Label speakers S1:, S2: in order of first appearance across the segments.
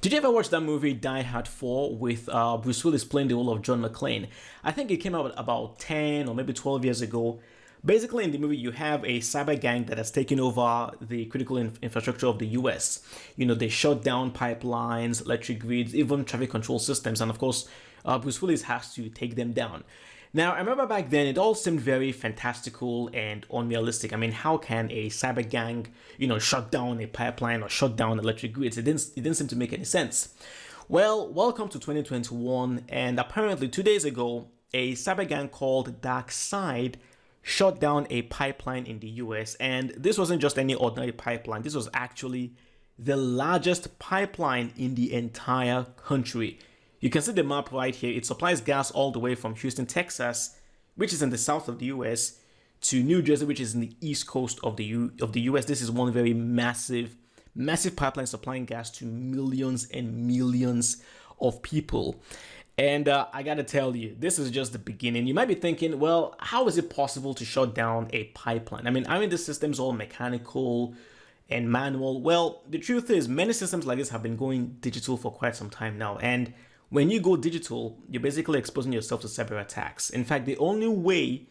S1: Did you ever watch that movie Die Hard 4 with Bruce Willis playing the role of John McClane? I think it came out about 10 or maybe 12 years ago. Basically, in the movie, you have a cyber gang that has taken over the critical infrastructure of the US. You know, they shut down pipelines, electric grids, even traffic control systems, and of course, Bruce Willis has to take them down. Now, I remember back then, it all seemed very fantastical and unrealistic. I mean, how can a cyber gang, shut down a pipeline or shut down electric grids? It didn't seem to make any sense. Well, welcome to 2021, and apparently 2 days ago, a cyber gang called Dark Side shut down a pipeline in the US, and this wasn't just any ordinary pipeline. This was actually the largest pipeline in the entire country. You can see the map right here. It supplies gas all the way from Houston, Texas, which is in the south of the US, to New Jersey, which is in the east coast of the US. This is one very massive pipeline supplying gas to millions and millions of people. And I gotta tell you, this is just the beginning. You might be thinking, well, how is it possible to shut down a pipeline? I mean, the system's all mechanical and manual. Well, the truth is, many systems like this have been going digital for quite some time now. And when you go digital, you're basically exposing yourself to cyber attacks. In fact, the only way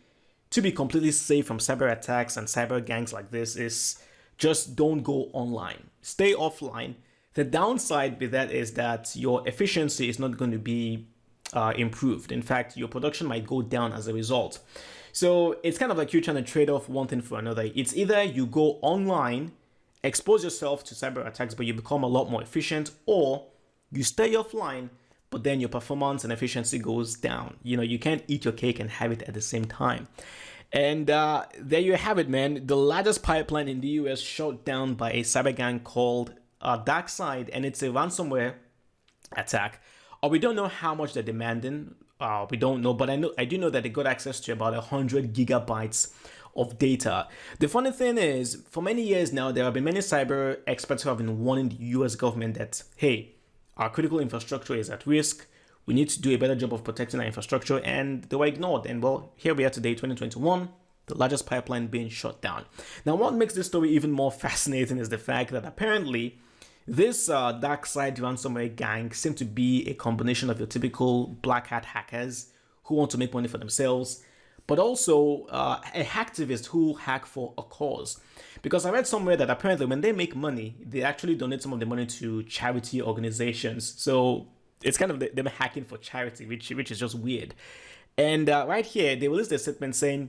S1: to be completely safe from cyber attacks and cyber gangs like this is just don't go online. Stay offline. The downside with that is that your efficiency is not going to be improved. In fact, your production might go down as a result. So it's kind of like you're trying to trade off one thing for another. It's either you go online, expose yourself to cyber attacks, but you become a lot more efficient, or you stay offline, but then your performance and efficiency goes down. You can't eat your cake and have it at the same time. And there you have it, man. The largest pipeline in the US shut down by a cyber gang called Dark Side, and it's a ransomware attack. We don't know how much they're demanding. We don't know, but I do know that they got access to about 100 gigabytes of data. The funny thing is, for many years now, there have been many cyber experts who have been warning the US government that, hey, our critical infrastructure is at risk. We need to do a better job of protecting our infrastructure, and they were ignored. And well, here we are today, 2021, the largest pipeline being shut down. Now, what makes this story even more fascinating is the fact that apparently this Dark Side ransomware gang seemed to be a combination of your typical black hat hackers who want to make money for themselves, but also a hacktivist who hack for a cause. Because I read somewhere that apparently when they make money, they actually donate some of the money to charity organizations. So it's kind of them hacking for charity, which is just weird. And right here, they released a statement saying,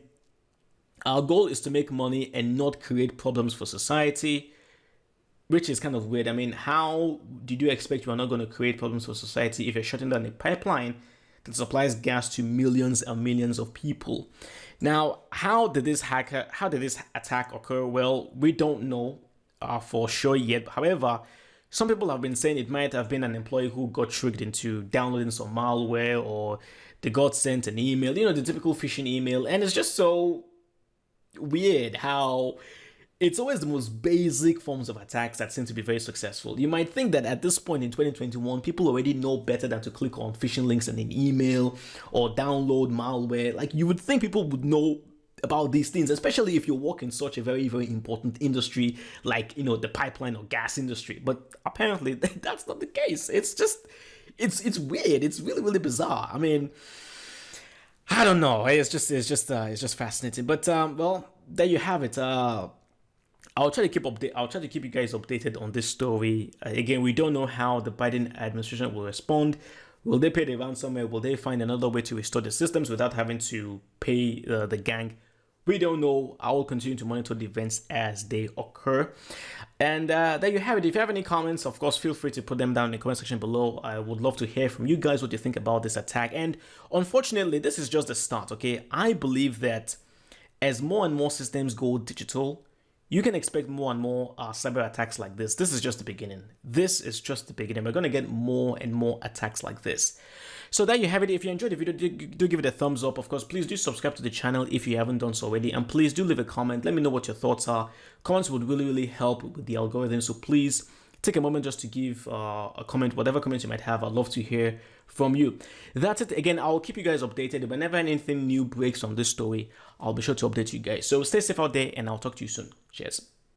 S1: our goal is to make money and not create problems for society, which is kind of weird. I mean, how did you expect you are not going to create problems for society if you're shutting down a pipeline that supplies gas to millions and millions of people? Now, how did this attack occur? Well, we don't know for sure yet. However, some people have been saying it might have been an employee who got tricked into downloading some malware, or they got sent an email, the typical phishing email. And it's just so weird how it's always the most basic forms of attacks that seem to be very successful. You might think that at this point in 2021, people already know better than to click on phishing links in an email or download malware. Like, you would think people would know about these things, especially if you work in such a very, very important industry like, the pipeline or gas industry. But apparently that's not the case. It's just, it's weird. It's really, really bizarre. I mean, I don't know. It's just fascinating. But well, there you have it. I'll try to keep you guys updated on this story. Again, we don't know how the Biden administration will respond. Will they pay the ransomware? Will they find another way to restore the systems without having to pay the gang? We don't know. I will continue to monitor the events as they occur. And there you have it. If you have any comments, of course, feel free to put them down in the comment section below. I would love to hear from you guys what you think about this attack. And unfortunately, this is just the start, okay? I believe that as more and more systems go digital, you can expect more and more cyber attacks like this. This is just the beginning. This is just the beginning. We're going to get more and more attacks like this. So there you have it. If you enjoyed the video, do give it a thumbs up. Of course, please do subscribe to the channel if you haven't done so already. And please do leave a comment. Let me know what your thoughts are. Comments would really, really help with the algorithm. So please take a moment just to give a comment, whatever comments you might have. I'd love to hear from you. That's it. Again, I'll keep you guys updated. Whenever anything new breaks on this story, I'll be sure to update you guys. So stay safe out there, and I'll talk to you soon. Cheers.